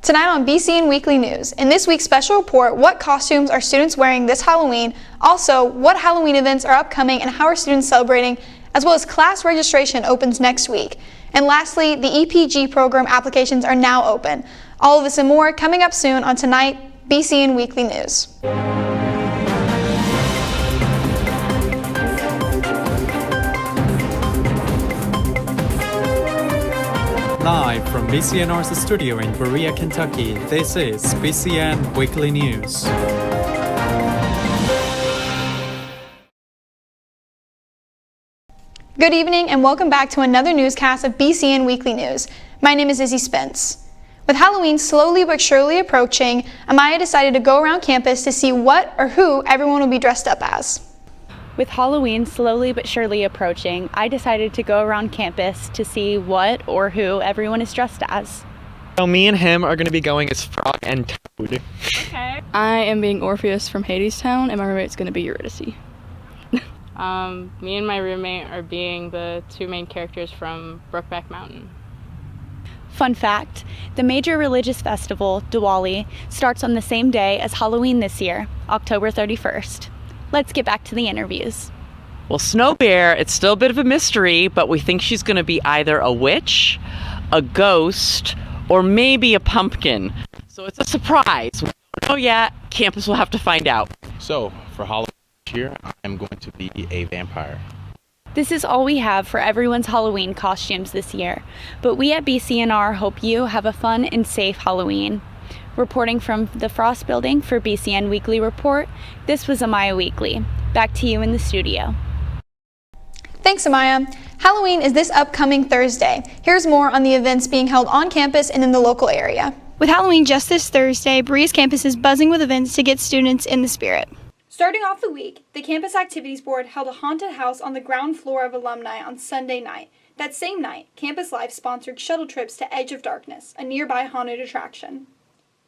Tonight on BCN Weekly News, in this week's special report, what costumes are students wearing this Halloween? Also, what Halloween events are upcoming and how are students celebrating? As well as class registration opens next week. And lastly, the EPG program applications are now open. All of this and more coming up soon on tonight, BCN Weekly News. Live from BCNR's studio in Berea, Kentucky, this is BCN Weekly News. Good evening and welcome back to another newscast of BCN Weekly News. My name is Izzy Spence. With Halloween slowly but surely approaching, Amaya decided to go around campus to see what or who everyone will be dressed up as. With Halloween slowly but surely approaching, I decided to go around campus to see what or who everyone is dressed as. So me and him are going to be going as Frog and Toad. Okay. I am being Orpheus from Hadestown, and my roommate's going to be Eurydice. Me and my roommate are being the two main characters from Brokeback Mountain. Fun fact, the major religious festival, Diwali, starts on the same day as Halloween this year, October 31st. Let's get back to the interviews. Well, Snow Bear, it's still a bit of a mystery, but we think she's going to be either a witch, a ghost, or maybe a pumpkin. So it's a surprise. We don't know yet. Campus will have to find out. So, for Halloween this year, I'm going to be a vampire. This is all we have for everyone's Halloween costumes this year, but we at BCNR hope you have a fun and safe Halloween. Reporting from the Frost Building for BCN Weekly Report, this was Amaya Weekly. Back to you in the studio. Thanks, Amaya. Halloween is this upcoming Thursday. Here's more on the events being held on campus and in the local area. With Halloween just this Thursday, Berea's campus is buzzing with events to get students in the spirit. Starting off the week, the Campus Activities Board held a haunted house on the ground floor of alumni on Sunday night. That same night, Campus Life sponsored shuttle trips to Edge of Darkness, a nearby haunted attraction.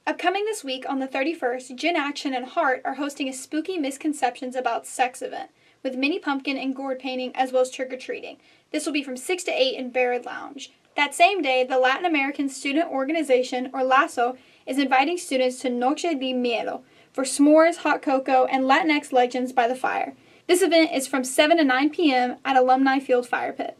Upcoming this week on the 31st, Gin Action and Heart are hosting a spooky misconceptions about sex event, with mini pumpkin and gourd painting as well as trick-or-treating. This will be from 6 to 8 in Barrett Lounge. That same day, the Latin American Student Organization, or LASO, is inviting students to Noche de Miedo for s'mores, hot cocoa, and Latinx legends by the fire. This event is from 7 to 9 p.m. at Alumni Field Fire Pit.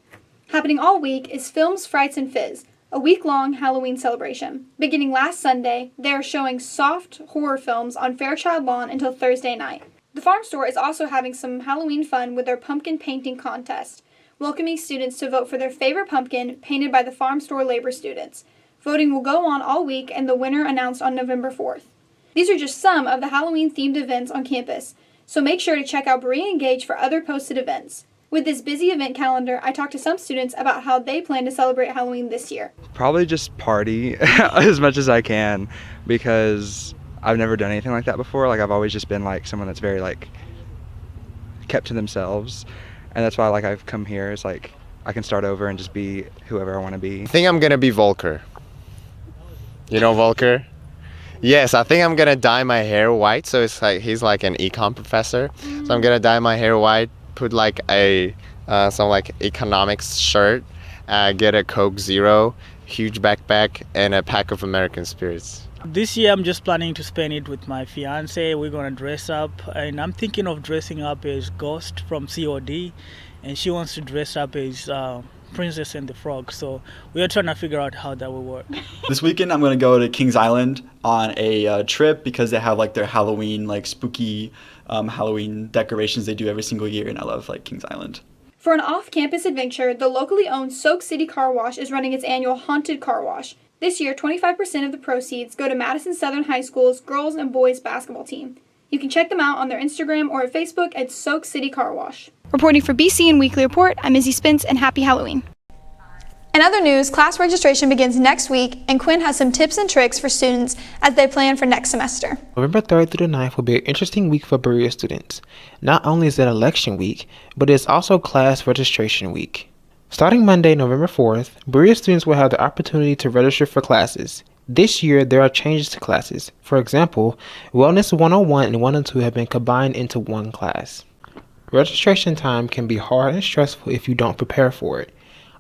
Happening all week is Films, Frights, and Fizz, a week-long Halloween celebration. Beginning last Sunday, they are showing soft horror films on Fairchild Lawn until Thursday night. The farm store is also having some Halloween fun with their pumpkin painting contest, welcoming students to vote for their favorite pumpkin painted by the farm store labor students. Voting will go on all week and the winner announced on November 4th. These are just some of the Halloween-themed events on campus, so make sure to check out Berea Engage for other posted events. With this busy event calendar, I talked to some students about how they plan to celebrate Halloween this year. Probably just party as much as I can, because I've never done anything like that before. I've always just been someone that's very kept to themselves, and that's why I've come here. It's I can start over and just be whoever I want to be. I think I'm gonna be Volker. You know Volker? Yes, I think I'm gonna dye my hair white, so it's he's an econ professor. So I'm gonna dye my hair white, put some economics shirt, get a Coke Zero, huge backpack, and a pack of American Spirits. This year I'm just planning to spend it with my fiance. We're gonna dress up, and I'm thinking of dressing up as Ghost from COD, and she wants to dress up as Princess and the Frog. So we are trying to figure out how that will work. This weekend I'm going to go to Kings Island on a trip because they have their Halloween, spooky Halloween decorations they do every single year, and I love Kings Island. For an off-campus adventure, the locally owned Soak City Car Wash is running its annual Haunted Car Wash. This year, 25% of the proceeds go to Madison Southern High School's girls and boys basketball team. You can check them out on their Instagram or at Facebook at Soak City Car Wash. Reporting for BCN Weekly Report, I'm Izzy Spence, and happy Halloween. In other news, class registration begins next week, and Quinn has some tips and tricks for students as they plan for next semester. November 3rd through the 9th will be an interesting week for Berea students. Not only is it election week, but it's also class registration week. Starting Monday, November 4th, Berea students will have the opportunity to register for classes. This year, there are changes to classes. For example, Wellness 101 and 102 have been combined into one class. Registration time can be hard and stressful if you don't prepare for it.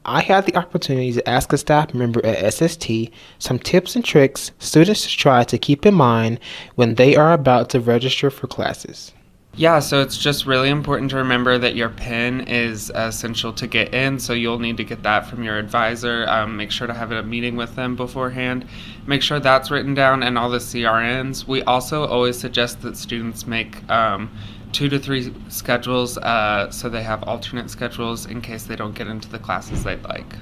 I had the opportunity to ask a staff member at SST some tips and tricks students should try to keep in mind when they are about to register for classes. Yeah, so it's just really important to remember that your PIN is essential to get in, so you'll need to get that from your advisor. Make sure to have a meeting with them beforehand. Make sure that's written down and all the CRNs. We also always suggest that students make 2 to 3 schedules so they have alternate schedules in case they don't get into the classes they'd like.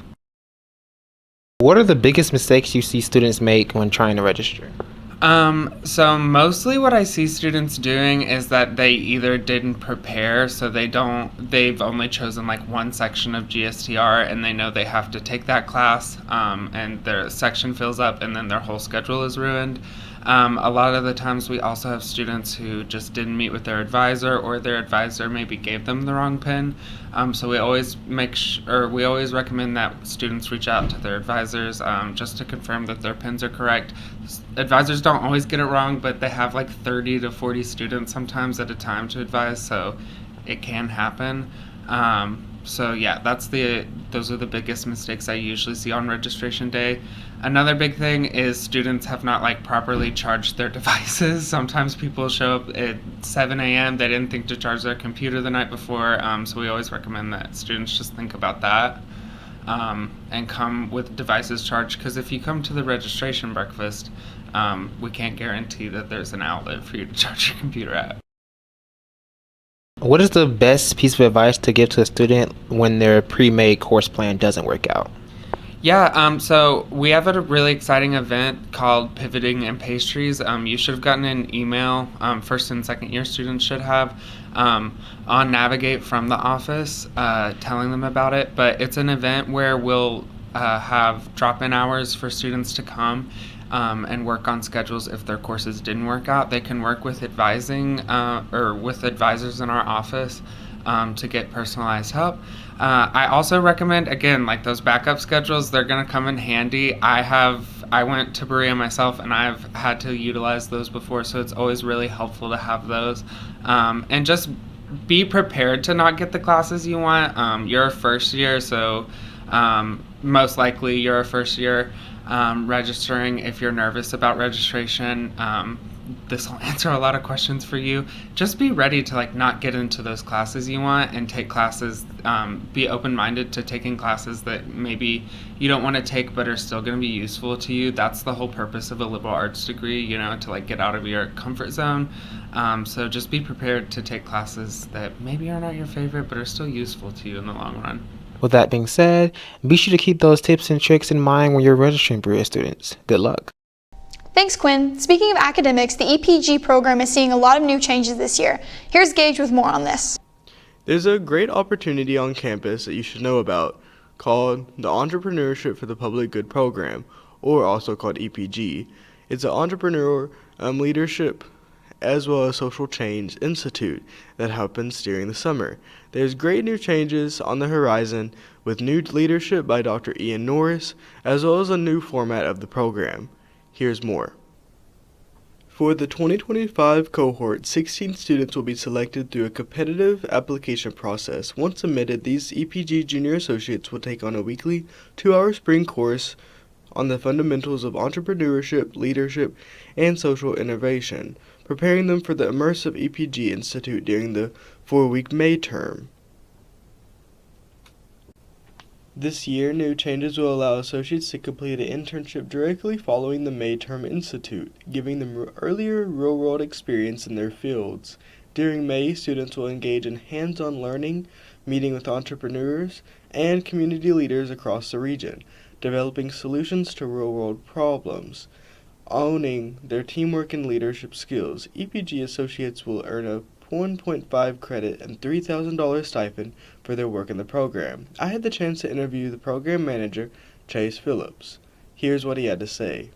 What are the biggest mistakes you see students make when trying to register? So mostly what I see students doing is that they either didn't prepare, so they've only chosen like one section of GSTR and they know they have to take that class, and their section fills up and then their whole schedule is ruined. A lot of the times we also have students who just didn't meet with their advisor, or their advisor maybe gave them the wrong PIN. So we always we always recommend that students reach out to their advisors just to confirm that their PINs are correct. Advisors don't always get it wrong, but they have like 30 to 40 students sometimes at a time to advise, so it can happen. So yeah, those are the biggest mistakes I usually see on registration day. Another big thing is students have not like properly charged their devices. Sometimes people show up at 7 a.m. They didn't think to charge their computer the night before, so we always recommend that students just think about that and come with devices charged, because if you come to the registration breakfast, we can't guarantee that there's an outlet for you to charge your computer at. What is the best piece of advice to give to a student when their pre-made course plan doesn't work out? Yeah, so we have a really exciting event called Pivoting and Pastries. You should have gotten an email, first and second year students should have, on Navigate from the office telling them about it. But it's an event where we'll have drop-in hours for students to come and work on schedules if their courses didn't work out. They can work with advising or with advisors in our office to get personalized help. I also recommend, again, like those backup schedules, they're going to come in handy. I went to Berea myself and I've had to utilize those before, so it's always really helpful to have those. And just be prepared to not get the classes you want. You're a first year, so most likely you're a first year registering. If you're nervous about registration, this will answer a lot of questions for you. Just be ready to like not get into those classes you want and take classes, be open-minded to taking classes that maybe you don't want to take but are still going to be useful to you. That's the whole purpose of a liberal arts degree, you know, to like get out of your comfort zone. So just be prepared to take classes that maybe are not your favorite but are still useful to you in the long run. With that being said, be sure to keep those tips and tricks in mind when you're registering Berea students. Good luck. Thanks, Quinn. Speaking of academics, the EPG program is seeing a lot of new changes this year. Here's Gage with more on this. There's a great opportunity on campus that you should know about called the Entrepreneurship for the Public Good program, or also called EPG. It's an entrepreneur leadership as well as social change institute that happens during the summer. There's great new changes on the horizon with new leadership by Dr. Ian Norris, as well as a new format of the program. Here's more. For the 2025 cohort, 16 students will be selected through a competitive application process. Once admitted, these EPG junior associates will take on a weekly 2-hour spring course on the fundamentals of entrepreneurship, leadership, and social innovation, preparing them for the immersive EPG Institute during the 4-week May term. This year, new changes will allow associates to complete an internship directly following the May Term Institute, giving them earlier real-world experience in their fields. During May, students will engage in hands-on learning, meeting with entrepreneurs and community leaders across the region, developing solutions to real-world problems, owning their teamwork and leadership skills. EPG associates will earn a 1.5 credit and $3,000 stipend for their work in the program. I had the chance to interview the program manager, Chase Phillips. Here's what he had to say.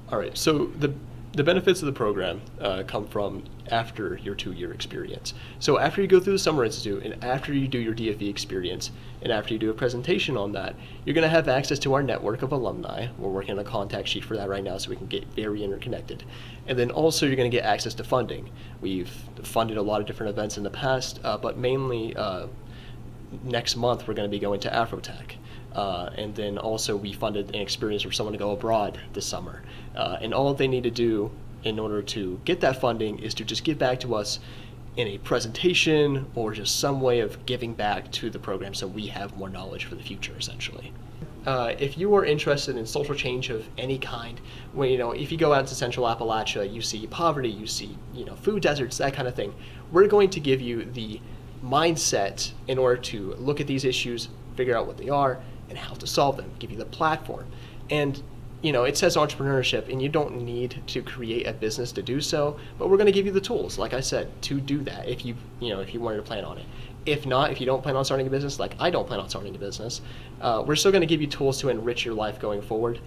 All right, so the benefits of the program come from after your 2-year experience. So after you go through the Summer Institute and after you do your DFE experience and after you do a presentation on that, you're going to have access to our network of alumni. We're working on a contact sheet for that right now so we can get very interconnected. And then also you're going to get access to funding. We've funded a lot of different events in the past, but mainly next month we're going to be going to Afrotech. And then also we funded an experience for someone to go abroad this summer. And all they need to do in order to get that funding is to just give back to us in a presentation or just some way of giving back to the program so we have more knowledge for the future, essentially. If you are interested in social change of any kind, if you go out to Central Appalachia, you see poverty, you see food deserts, that kind of thing. We're going to give you the mindset in order to look at these issues, figure out what they are, and how to solve them, give you the platform. And it says entrepreneurship, and you don't need to create a business to do so, but we're going to give you the tools, like I said, to do that if you wanted to plan on it. If not, if you don't plan on starting a business, like I don't plan on starting a business, we're still going to give you tools to enrich your life going forward,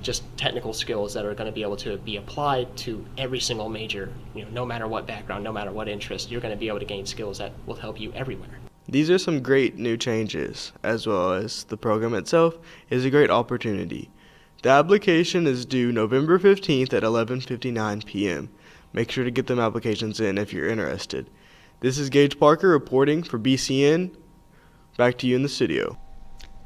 just technical skills that are going to be able to be applied to every single major, no matter what background, no matter what interest, you're going to be able to gain skills that will help you everywhere. These are some great new changes, as well as the program itself is a great opportunity. The application is due November 15th at 11:59 p.m. Make sure to get them applications in if you're interested. This is Gage Parker reporting for BCN. Back to you in the studio.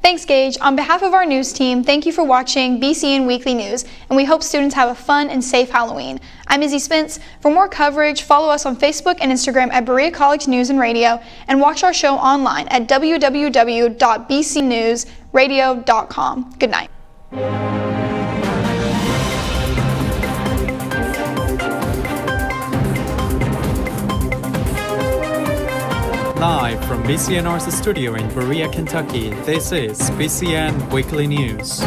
Thanks, Gage. On behalf of our news team, thank you for watching BCN Weekly News, and we hope students have a fun and safe Halloween. I'm Izzy Spence. For more coverage, follow us on Facebook and Instagram at Berea College News and Radio, and watch our show online at www.bcnewsradio.com. Good night. Live from BCNR's studio in Berea, Kentucky, this is BCN Weekly News.